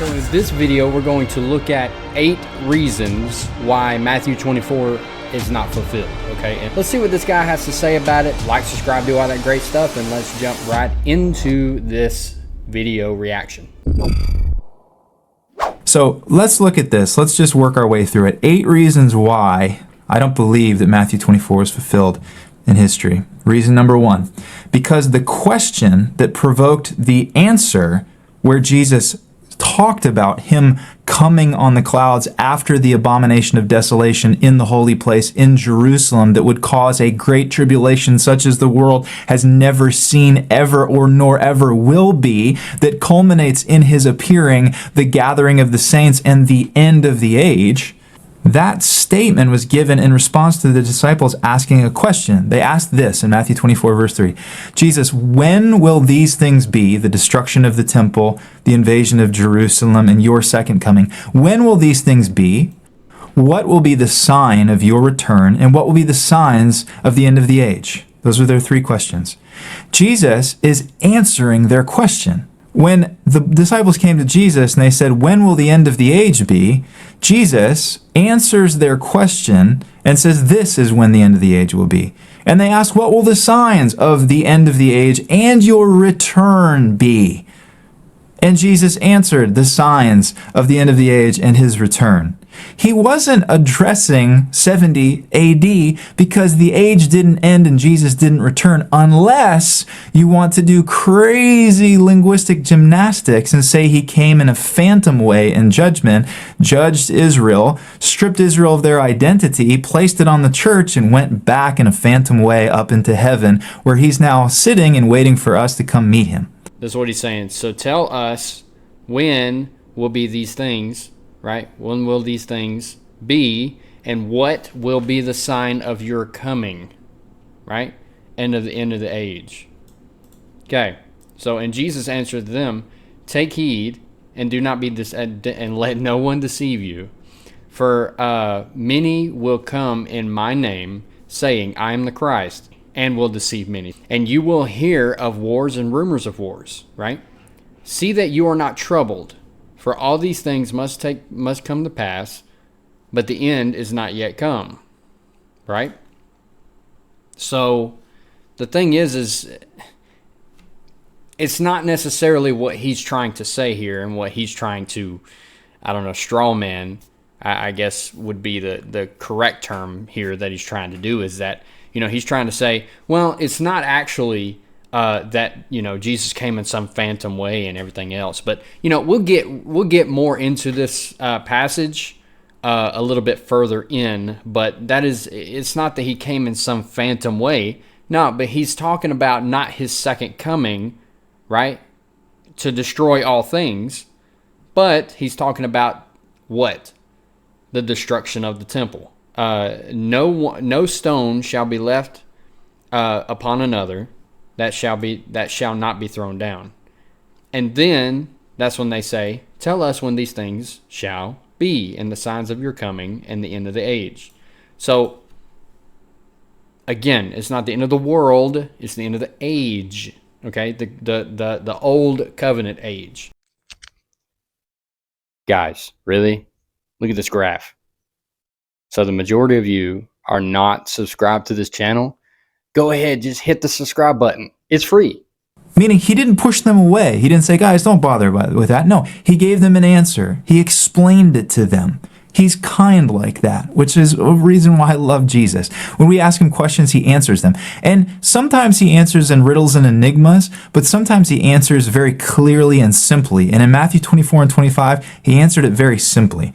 So in this video, we're going to look at 8 reasons why Matthew 24 is not fulfilled, okay? And let's see what this guy has to say about it. Like, subscribe, do all that great stuff, and let's jump right into this video reaction. So let's look at this. Let's just work our way through it. 8 reasons why I don't believe that Matthew 24 is fulfilled in history. Reason number 1, because the question that provoked the answer, where Jesus talked about him coming on the clouds after the abomination of desolation in the holy place in Jerusalem, that would cause a great tribulation such as the world has never seen ever or nor ever will be, that culminates in his appearing, the gathering of the saints, and the end of the age. That statement was given in response to the disciples asking a question. They asked this in Matthew 24, verse 3. Jesus, when will these things be, the destruction of the temple, the invasion of Jerusalem, and your second coming? When will these things be? What will be the sign of your return? And what will be the signs of the end of the age? Those are their 3 questions. Jesus is answering their question. When the disciples came to Jesus and they said, when will the end of the age be? Jesus answers their question and says, this is when the end of the age will be. And they ask, what will the signs of the end of the age and your return be? And Jesus answered the signs of the end of the age and his return. He wasn't addressing 70 AD because the age didn't end and Jesus didn't return, unless you want to do crazy linguistic gymnastics and say he came in a phantom way in judgment, judged Israel, stripped Israel of their identity, placed it on the church, and went back in a phantom way up into heaven, where he's now sitting and waiting for us to come meet him. That's what he's saying. So tell us, when will be these things, right? When will these things be, and what will be the sign of your coming, right? End of the age. Okay. So, and Jesus answered them, take heed and do not be and let no one deceive you, for many will come in my name, saying, I am the Christ, and will deceive many. And you will hear of wars and rumors of wars, right? See that you are not troubled, for all these things must come to pass, but the end is not yet come, right? So the thing is it's not necessarily what he's trying to say here, and what he's trying to, straw man, I guess would be the correct term here that he's trying to do, is that, he's trying to say, well, it's not actually that, Jesus came in some phantom way and everything else. But, we'll get more into this passage a little bit further in, but it's not that he came in some phantom way. No, but he's talking about not his second coming, right, to destroy all things, but he's talking about what? The destruction of the temple. No stone shall be left upon another that shall not be thrown down. And then that's when they say, tell us when these things shall be, and the signs of your coming and the end of the age. So again, it's not the end of the world, it's the end of the age. Okay, the old covenant age. Guys, really? Look at this graph. So the majority of you are not subscribed to this channel. Go ahead, just hit the subscribe button. It's free. Meaning he didn't push them away. He didn't say, guys, don't bother with that. No, he gave them an answer. He explained it to them. He's kind like that, which is a reason why I love Jesus. When we ask him questions, he answers them. And sometimes he answers in riddles and enigmas, but sometimes he answers very clearly and simply. And in Matthew 24 and 25, he answered it very simply.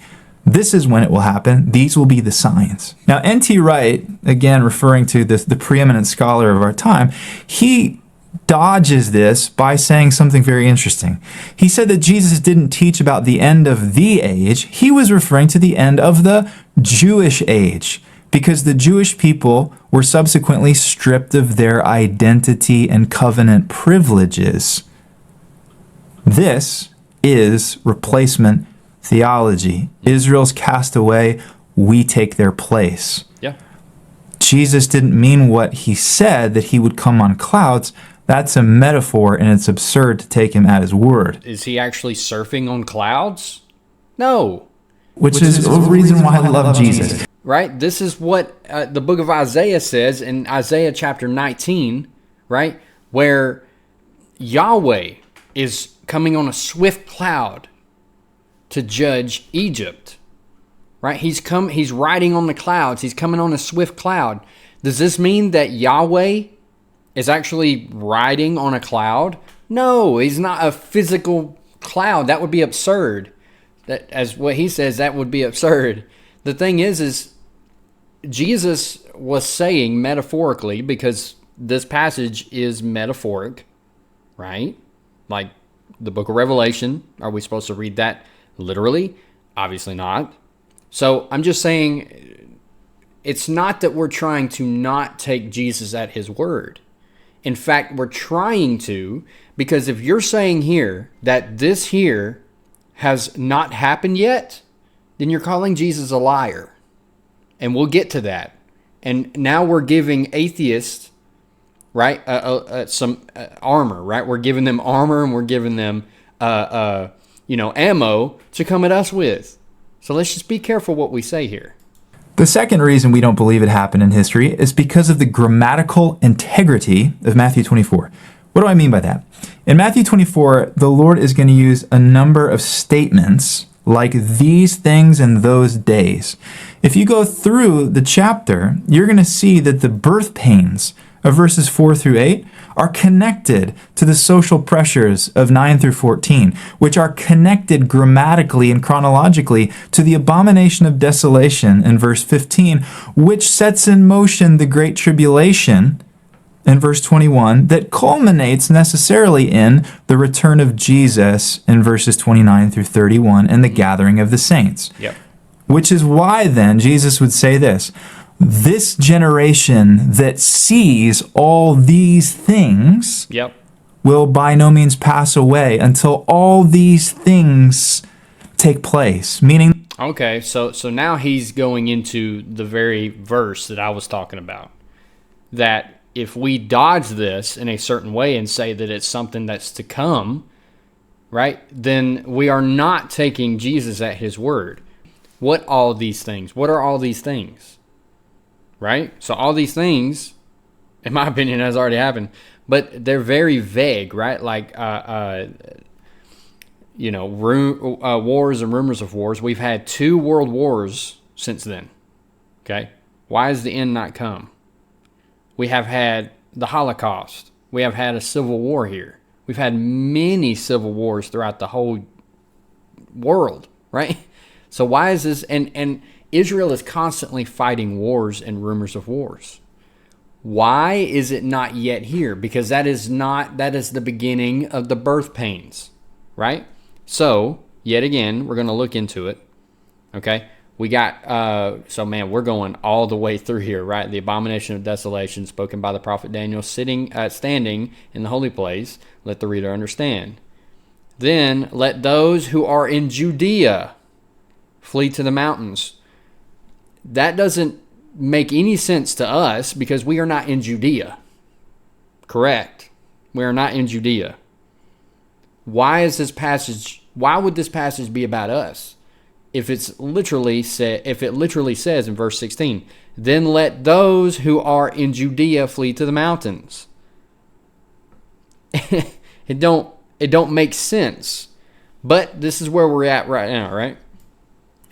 This is when it will happen. These will be the signs. Now, N.T. Wright, again referring to the preeminent scholar of our time, he dodges this by saying something very interesting. He said that Jesus didn't teach about the end of the age. He was referring to the end of the Jewish age, because the Jewish people were subsequently stripped of their identity and covenant privileges. This is replacement theology. Israel's cast away, we take their place. Yeah. Jesus didn't mean what he said, that he would come on clouds. That's a metaphor, and it's absurd to take him at his word. Is he actually surfing on clouds? No. Which is a reason why I love Jesus. Right? This is what the book of Isaiah says in Isaiah chapter 19, right? Where Yahweh is coming on a swift cloud to judge Egypt. Right? He's riding on the clouds. He's coming on a swift cloud. Does this mean that Yahweh is actually riding on a cloud? No, he's not a physical cloud. That would be absurd. That, as what he says, that would be absurd. The thing is Jesus was saying metaphorically, because this passage is metaphoric, right? Like the book of Revelation. Are we supposed to read that literally? Obviously not. So I'm just saying, it's not that we're trying to not take Jesus at his word. In fact, we're trying to, because if you're saying here that this here has not happened yet, then you're calling Jesus a liar. And we'll get to that. And now we're giving atheists, right, some armor, right? We're giving them armor, and we're giving them, ammo to come at us with. So let's just be careful what we say here. The second reason we don't believe it happened in history is because of the grammatical integrity of Matthew 24. What do I mean by that? In Matthew 24, the Lord is going to use a number of statements like these things in those days. If you go through the chapter, you're going to see that the birth pains of verses 4 through 8 are connected to the social pressures of 9 through 14, which are connected grammatically and chronologically to the abomination of desolation in verse 15, which sets in motion the great tribulation in verse 21 that culminates necessarily in the return of Jesus in verses 29 through 31 and the gathering of the saints. Yep. Which is why then Jesus would say this generation that sees all these things will by no means pass away until all these things take place. Meaning, okay, so now he's going into the very verse that I was talking about. That if we dodge this in a certain way and say that it's something that's to come, right, then we are not taking Jesus at his word. What are all these things? Right? So all these things, in my opinion, has already happened, but they're very vague, right? Like, wars and rumors of wars. We've had 2 world wars since then. Okay? Why has the end not come? We have had the Holocaust. We have had a civil war here. We've had many civil wars throughout the whole world, right? So why is this? And Israel is constantly fighting wars and rumors of wars. Why is it not yet here? Because that is the beginning of the birth pains, right? So, yet again, we're going to look into it, okay? We got, we're going all the way through here, right? The abomination of desolation spoken by the prophet Daniel, standing in the holy place. Let the reader understand. Then let those who are in Judea flee to the mountains. That doesn't make any sense to us because we are not in Judea. Correct. We are not in Judea. Why would this passage be about us? If it literally says in verse 16, then let those who are in Judea flee to the mountains. It don't make sense. But this is where we're at right now, right?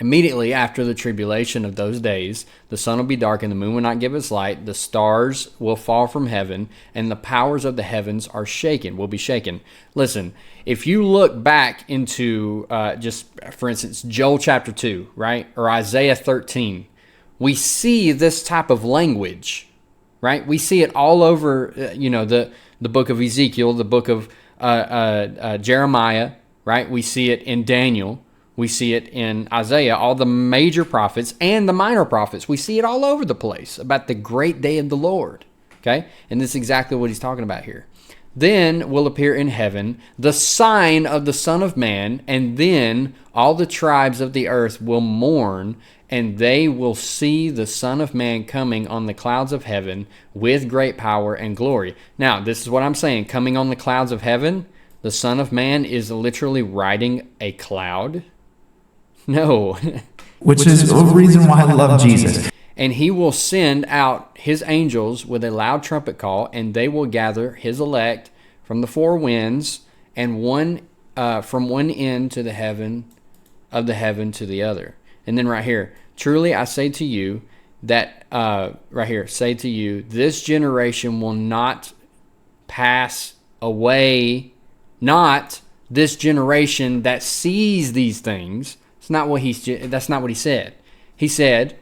Immediately after the tribulation of those days, the sun will be dark and the moon will not give its light. The stars will fall from heaven and the powers of the heavens will be shaken. Listen, if you look back into just, for instance, Joel chapter 2, right? Or Isaiah 13, we see this type of language, right? We see it all over, the book of Ezekiel, the book of Jeremiah, right? We see it in Daniel. We see it in Isaiah, all the major prophets and the minor prophets. We see it all over the place about the great day of the Lord. Okay? And this is exactly what he's talking about here. then will appear in heaven the sign of the Son of Man, and then all the tribes of the earth will mourn, and they will see the Son of Man coming on the clouds of heaven with great power and glory. Now, this is what I'm saying. Coming on the clouds of heaven, the Son of Man is literally riding a cloud? No. Which is the reason why I love Jesus. And he will send out his angels with a loud trumpet call, and they will gather his elect from the four winds, and from one end to the heaven to the other. And then right here, truly I say to you that this generation will not pass away. Not this generation that sees these things. That's not what he said. He said,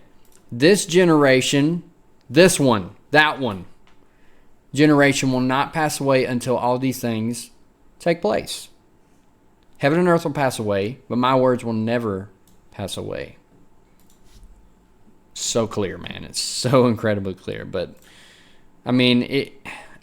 this generation, this one, that one, generation will not pass away until all these things take place. Heaven and earth will pass away, but my words will never pass away. So clear, man. It's so incredibly clear. But, I mean,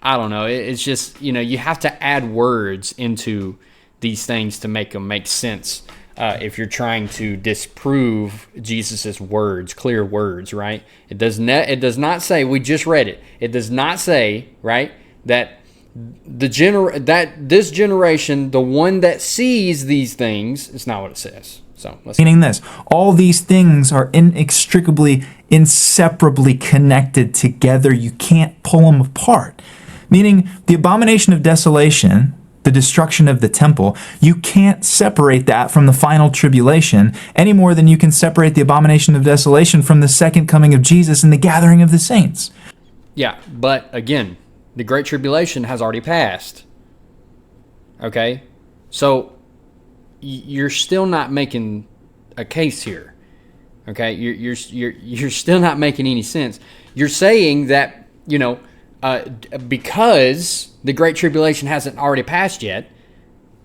I don't know. It's just, you have to add words into these things to make them make sense. If you're trying to disprove Jesus's words, clear words, right? It does not say, we just read it. It does not say, right, that this generation, the one that sees these things, it's not what it says. So meaning this, all these things are inextricably, inseparably connected together. You can't pull them apart. Meaning the abomination of desolation, the destruction of the temple, you can't separate that from the final tribulation any more than you can separate the abomination of desolation from the second coming of Jesus and the gathering of the saints. Yeah, but again, the Great Tribulation has already passed. Okay? So you're still not making a case here. Okay? You're still not making any sense. You're saying that, because the Great Tribulation hasn't already passed yet,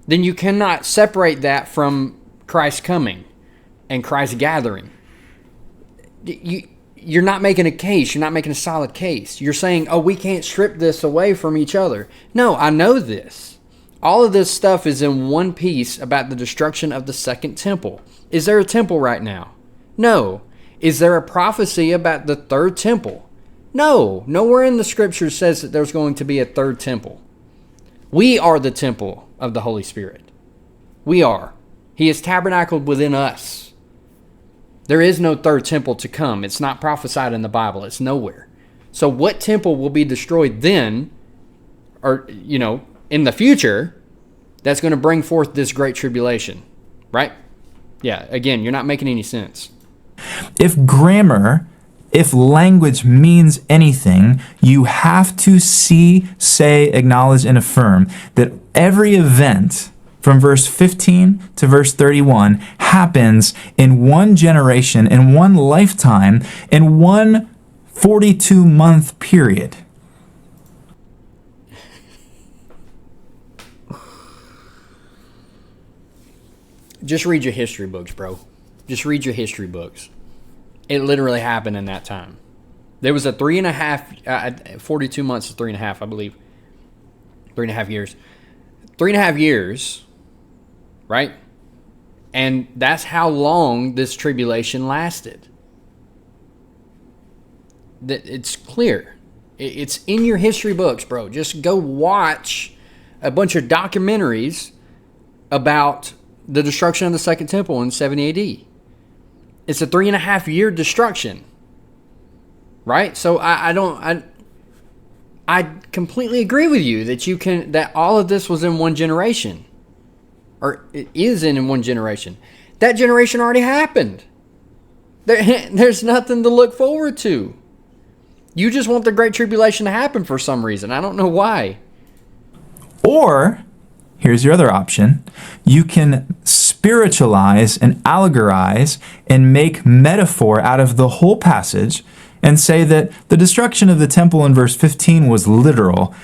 then you cannot separate that from Christ's coming and Christ's gathering. You're not making a case. You're not making a solid case. You're saying, we can't strip this away from each other. No, I know this. All of this stuff is in one piece about the destruction of the second temple. Is there a temple right now? No. Is there a prophecy about the third temple? No, nowhere in the scriptures says that there's going to be a third temple. We are the temple of the Holy Spirit. We are. He is tabernacled within us. There is no third temple to come. It's not prophesied in the Bible. It's nowhere. So what temple will be destroyed then, or, in the future, that's going to bring forth this great tribulation? Right? Yeah, again, you're not making any sense. If language means anything, you have to see, say, acknowledge, and affirm that every event from verse 15 to verse 31 happens in one generation, in one lifetime, in one 42-month period. Just read your history books, bro. Just read your history books. It literally happened in that time. There was a 42 months to 3.5, I believe. 3.5 years. 3.5 years, right? And that's how long this tribulation lasted. It's clear. It's in your history books, bro. Just go watch a bunch of documentaries about the destruction of the Second Temple in 70 AD. It's a 3.5 year destruction, right? So I completely agree with you that all of this was in one generation, or it is in one generation. That generation already happened. There's nothing to look forward to. You just want the Great Tribulation to happen for some reason. I don't know why. Or, here's your other option. You can spiritualize and allegorize and make metaphor out of the whole passage and say that the destruction of the temple in verse 15 was literal,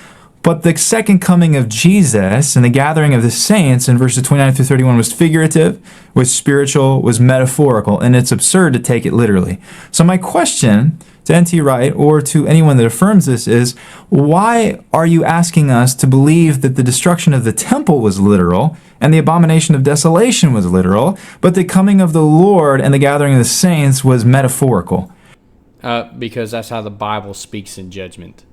But the second coming of Jesus and the gathering of the saints in verses 29 through 31 was figurative, was spiritual, was metaphorical, and it's absurd to take it literally. So my question to N.T. Wright or to anyone that affirms this is, why are you asking us to believe that the destruction of the temple was literal and the abomination of desolation was literal, but the coming of the Lord and the gathering of the saints was metaphorical? Because that's how the Bible speaks in judgment.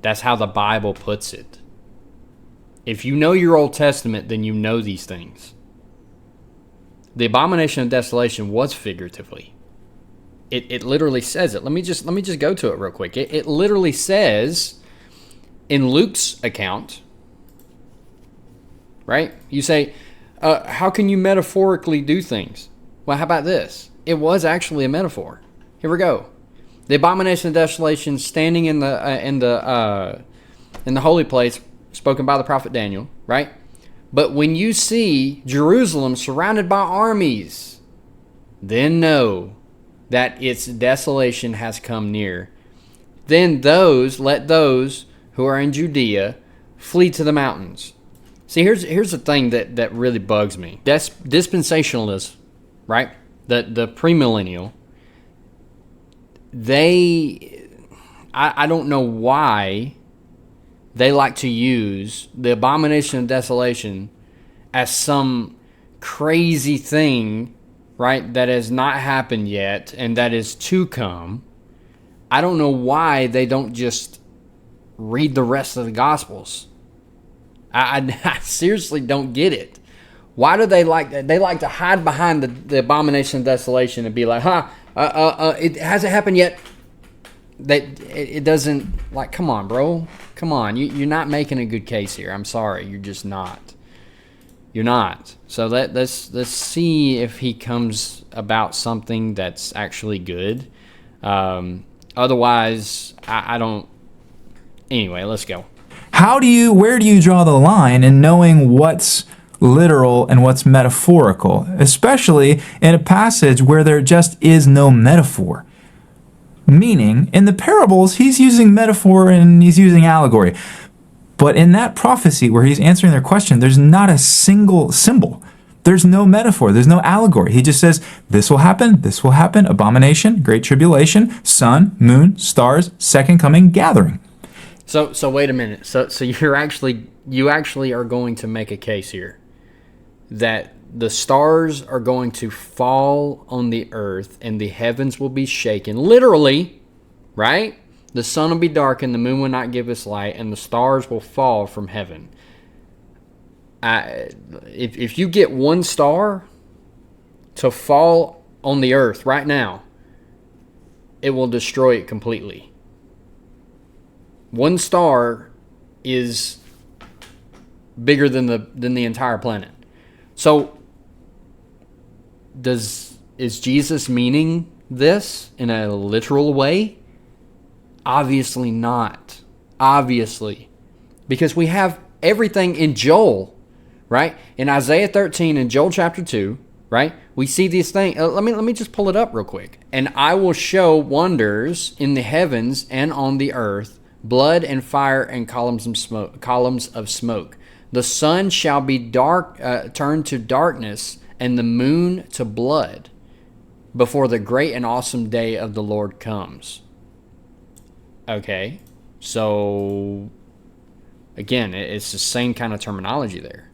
That's how the Bible puts it. If you know your Old Testament, then you know these things. The abomination of desolation was figuratively. It literally says it. Let me just go to it real quick. It literally says in Luke's account, right? You say, how can you metaphorically do things? Well, how about this? It was actually a metaphor. Here we go. The abomination of desolation standing in the holy place, spoken by the prophet Daniel, right? But when you see Jerusalem surrounded by armies, then know that its desolation has come near. Then let those who are in Judea flee to the mountains. See, here's the thing that really bugs me. Dispensationalists, right? The premillennial. I don't know why they like to use the abomination of desolation as some crazy thing, right, that has not happened yet and that is to come. I don't know why they don't just read the rest of the Gospels. I seriously don't get it. Why do they like that? They like to hide behind the abomination of desolation and be like, it hasn't happened yet. It doesn't, like, come on, bro. Come on. You're not making a good case here. I'm sorry. You're just not. You're not. So let's see if he comes about something that's actually good. Otherwise, I don't. Anyway, let's go. Where do you draw the line in knowing what's literal and what's metaphorical, especially in a passage where there just is no metaphor? Meaning, in the parables, he's using metaphor and he's using allegory. But in that prophecy where he's answering their question, there's not a single symbol. There's no metaphor. There's no allegory. He just says, this will happen, abomination, great tribulation, sun, moon, stars, second coming, gathering. So wait a minute. So you actually are going to make a case here that the stars are going to fall on the earth and the heavens will be shaken. Literally, right? The sun will be darkened, the moon will not give its light, and the stars will fall from heaven. If you get one star to fall on the earth right now, it will destroy it completely. One star is bigger than the entire planet. So, is Jesus meaning this in a literal way? Obviously not. Obviously. Because we have everything in Joel, right? In Isaiah 13 and Joel chapter 2, right? We see these things. Let me just pull it up real quick. And I will show wonders in the heavens and on the earth, blood and fire and columns of smoke. The sun shall be turned to darkness, and the moon to blood, before the great and awesome day of the Lord comes. Okay, so again, it's the same kind of terminology there.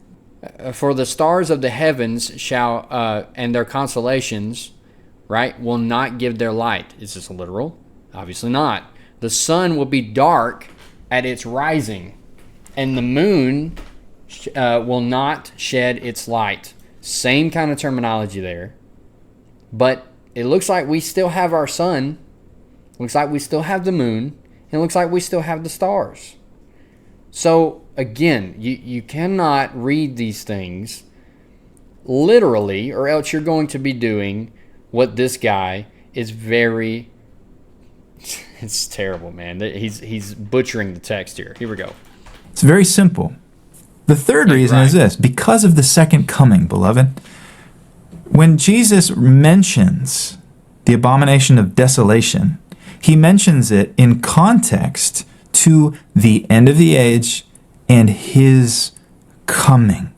For the stars of the heavens shall and their constellations, right, will not give their light. Is this literal? Obviously not. The sun will be dark at its rising, and the moon will not shed its light. Same kind of terminology there. But it looks like we still have our sun. Looks like we still have the moon. And it looks like we still have the stars. So, again, you cannot read these things literally, or else you're going to be doing what this guy is very... It's terrible, man. He's butchering the text here. Here we go. It's very simple. The third reason is this: because of the second coming, beloved. When Jesus mentions the abomination of desolation, he mentions it in context to the end of the age and his coming.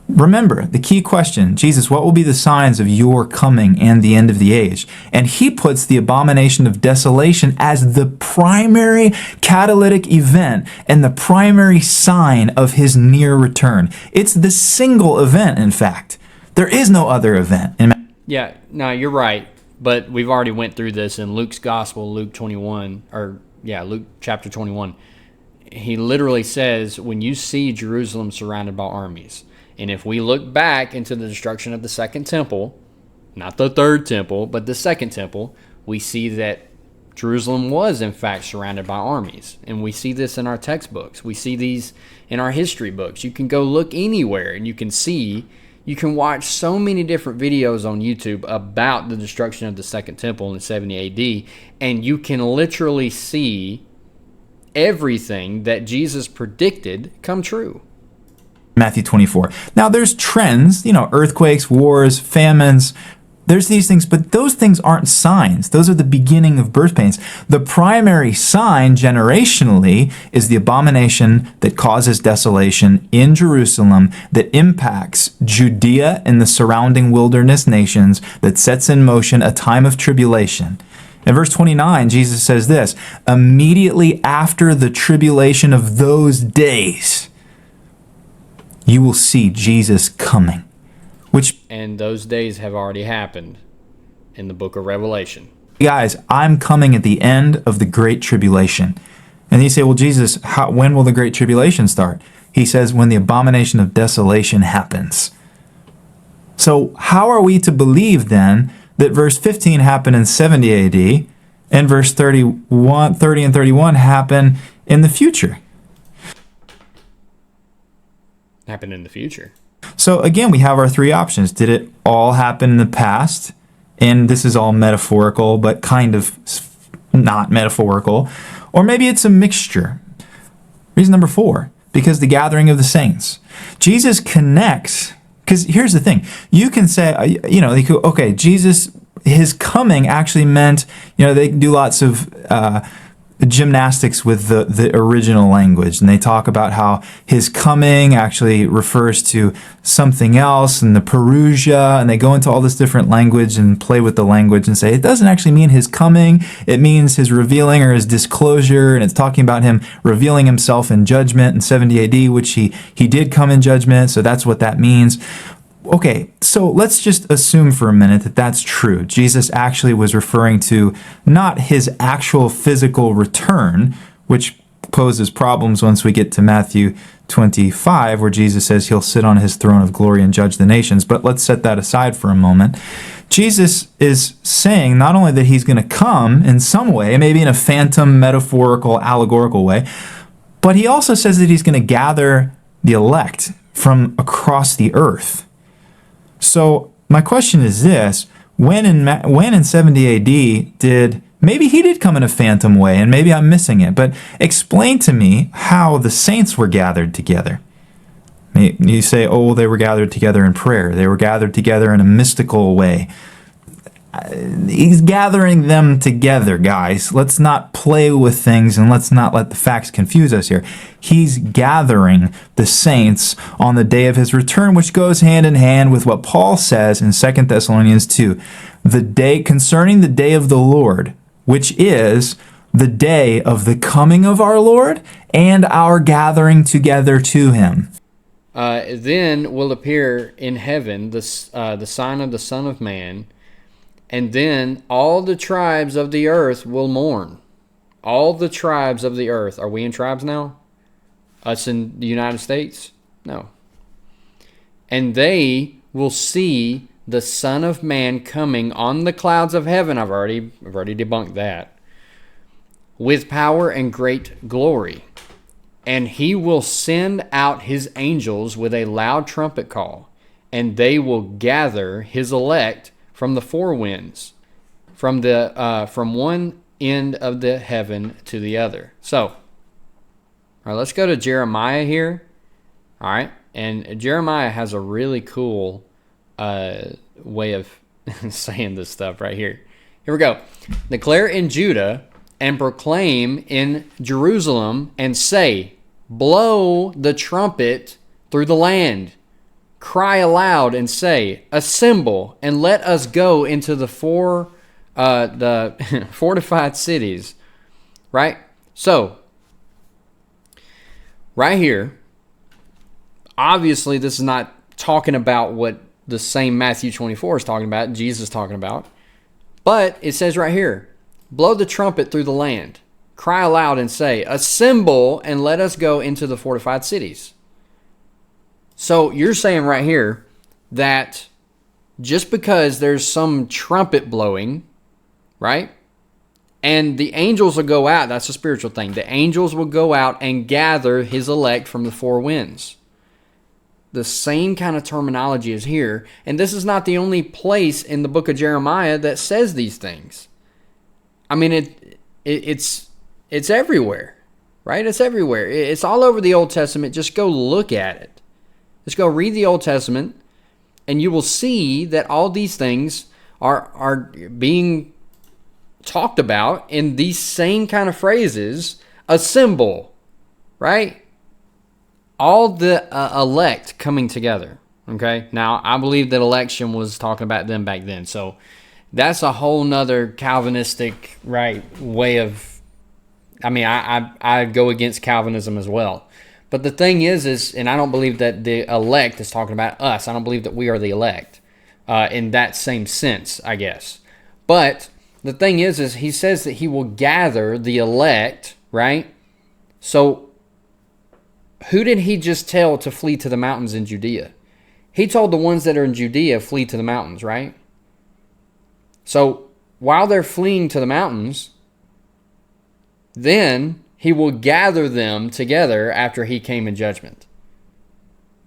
Remember, the key question, Jesus, what will be the signs of your coming and the end of the age? And he puts the abomination of desolation as the primary catalytic event and the primary sign of his near return. It's the single event, in fact. There is no other event. Yeah, no, you're right. But we've already went through this in Luke's Gospel, Luke chapter 21. He literally says, when you see Jerusalem surrounded by armies, and if we look back into the destruction of the second temple, not the third temple, but the second temple, we see that Jerusalem was in fact surrounded by armies. And we see this in our textbooks. We see these in our history books. You can go look anywhere and you can watch so many different videos on YouTube about the destruction of the second temple in 70 AD, and you can literally see everything that Jesus predicted come true. Matthew 24. Now there's trends, earthquakes, wars, famines. There's these things, but those things aren't signs. Those are the beginning of birth pains. The primary sign generationally is the abomination that causes desolation in Jerusalem, that impacts Judea and the surrounding wilderness nations, that sets in motion a time of tribulation. In verse 29, Jesus says this, immediately after the tribulation of those days, you will see Jesus coming. And those days have already happened in the book of Revelation. Guys, I'm coming at the end of the Great Tribulation. And you say, well, Jesus, when will the Great Tribulation start? He says, when the abomination of desolation happens. So how are we to believe then that verse 15 happened in 70 AD and verse 30 and 31 happen in the future? Happen in the future. So again, we have our three options. Did it all happen in the past? And this is all metaphorical, but kind of not metaphorical. Or maybe it's a mixture. Reason number 4, because the gathering of the saints. Jesus connects, because here's the thing. You can say, okay, Jesus, his coming actually meant, they do lots of gymnastics with the original language, and they talk about how his coming actually refers to something else and the Perusia, and they go into all this different language and play with the language and say it doesn't actually mean his coming, it means his revealing or his disclosure, and it's talking about him revealing himself in judgment in 70 AD, which he did come in judgment, so that's what that means. Okay, so let's just assume for a minute that that's true. Jesus actually was referring to not his actual physical return, which poses problems once we get to Matthew 25, where Jesus says he'll sit on his throne of glory and judge the nations. But let's set that aside for a moment. Jesus is saying not only that he's going to come in some way, maybe in a phantom, metaphorical, allegorical way, but he also says that he's going to gather the elect from across the earth. So my question is this, when in 70 AD maybe he did come in a phantom way, and maybe I'm missing it, but explain to me how the saints were gathered together. You say, they were gathered together in prayer. They were gathered together in a mystical way. He's gathering them together, guys. Let's not play with things and let's not let the facts confuse us here. He's gathering the saints on the day of his return, which goes hand in hand with what Paul says in 2 Thessalonians 2. Concerning the day of the Lord, which is the day of the coming of our Lord and our gathering together to him. Then will appear in heaven the sign of the Son of Man, and then all the tribes of the earth will mourn. All the tribes of the earth. Are we in tribes now? Us in the United States? No. And they will see the Son of Man coming on the clouds of heaven. I've already debunked that. With power and great glory. And he will send out his angels with a loud trumpet call, and they will gather his elect from the four winds, from one end of the heaven to the other. So, all right, let's go to Jeremiah here. All right, and Jeremiah has a really cool way of saying this stuff right here. Here we go. Declare in Judah and proclaim in Jerusalem and say, blow the trumpet through the land. Cry aloud and say, assemble and let us go into the fortified cities. Right? So, right here, obviously this is not talking about what the same Matthew 24 is talking about, Jesus is talking about. But it says right here, blow the trumpet through the land. Cry aloud and say, assemble and let us go into the fortified cities. So you're saying right here that just because there's some trumpet blowing, right? And the angels will go out, that's a spiritual thing. The angels will go out and gather his elect from the four winds. The same kind of terminology is here. And this is not the only place in the book of Jeremiah that says these things. I mean, it's everywhere, right? It's everywhere. It's all over the Old Testament. Just go look at it. Just go read the Old Testament, and you will see that all these things are being talked about in these same kind of phrases. Assemble, right? All the elect coming together, okay? Now, I believe that election was talking about them back then, so that's a whole nother Calvinistic, right, way of, I mean, I go against Calvinism as well. But the thing is, and I don't believe that the elect is talking about us. I don't believe that we are the elect in that same sense, I guess. But the thing is he says that he will gather the elect, right? So who did he just tell to flee to the mountains in Judea? He told the ones that are in Judea, flee to the mountains, right? So while they're fleeing to the mountains, then he will gather them together after he came in judgment.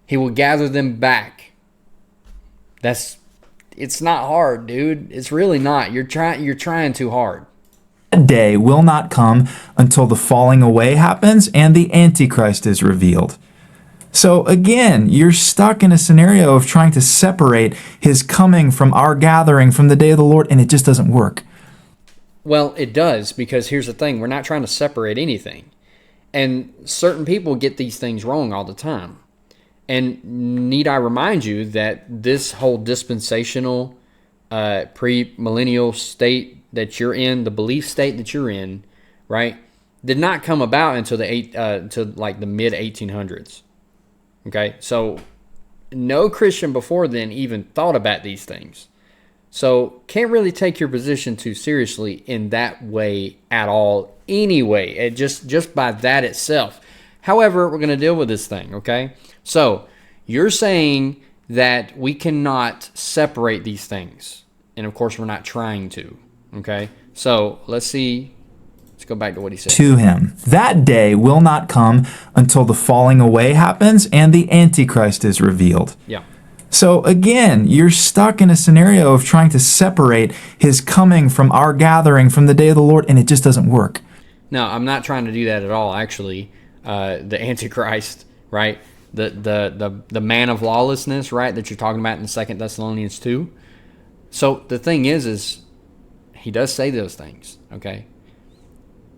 He will gather them back. It's not hard, dude. It's really not. You're trying too hard. That day will not come until the falling away happens and the Antichrist is revealed. So again, you're stuck in a scenario of trying to separate his coming from our gathering from the day of the Lord, and it just doesn't work. Well, it does, because here's the thing. We're not trying to separate anything. And certain people get these things wrong all the time. And need I remind you that this whole dispensational pre-millennial state that you're in, the belief state that you're in, right, did not come about until the mid 1800s. Okay, so no Christian before then even thought about these things. So can't really take your position too seriously in that way at all anyway, it just by that itself. However, we're going to deal with this thing, okay? So you're saying that we cannot separate these things. And of course, we're not trying to, okay? So let's see. Let's go back to what he said. To him. That day will not come until the falling away happens and the Antichrist is revealed. Yeah. So again, you're stuck in a scenario of trying to separate his coming from our gathering from the day of the Lord, and it just doesn't work. No, I'm not trying to do that at all, actually. The Antichrist, right? The man of lawlessness, right, that you're talking about in 2 Thessalonians 2. So the thing is he does say those things, okay?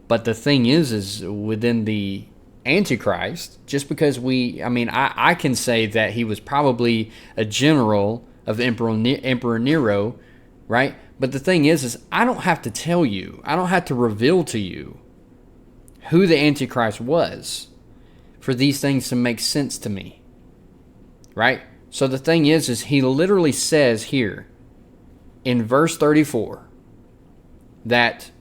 But the thing is within the Antichrist, just because I can say that he was probably a general of the Emperor Nero, right? But the thing is I don't have to tell you, I don't have to reveal to you who the Antichrist was for these things to make sense to me, right? So the thing is he literally says here in verse 34 that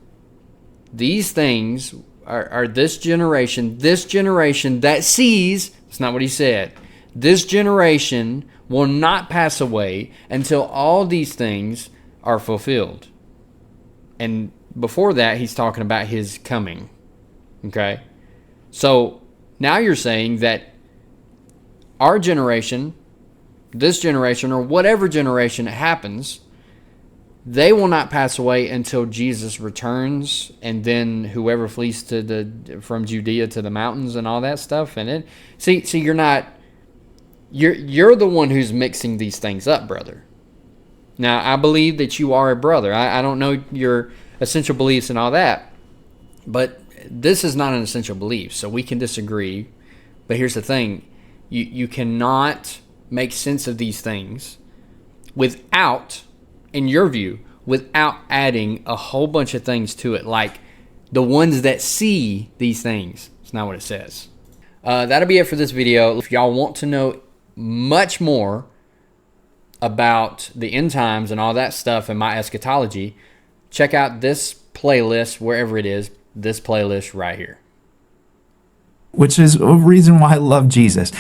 these things are this generation that sees, that's not what he said, this generation will not pass away until all these things are fulfilled. And before that, he's talking about his coming. Okay? So now you're saying that our generation, this generation, or whatever generation it happens, they will not pass away until Jesus returns, and then whoever flees from Judea to the mountains and all that stuff. And you're the one who's mixing these things up, brother. Now, I believe that you are a brother. I don't know your essential beliefs and all that, But this is not an essential belief, so we can disagree. But here's the thing. You cannot make sense of these things without, in your view, without adding a whole bunch of things to it, like the ones that see these things. It's not what it says. That'll be it for this video. If y'all want to know much more about the end times and all that stuff and my eschatology, check out this playlist, wherever it is, this playlist right here. Which is a reason why I love Jesus.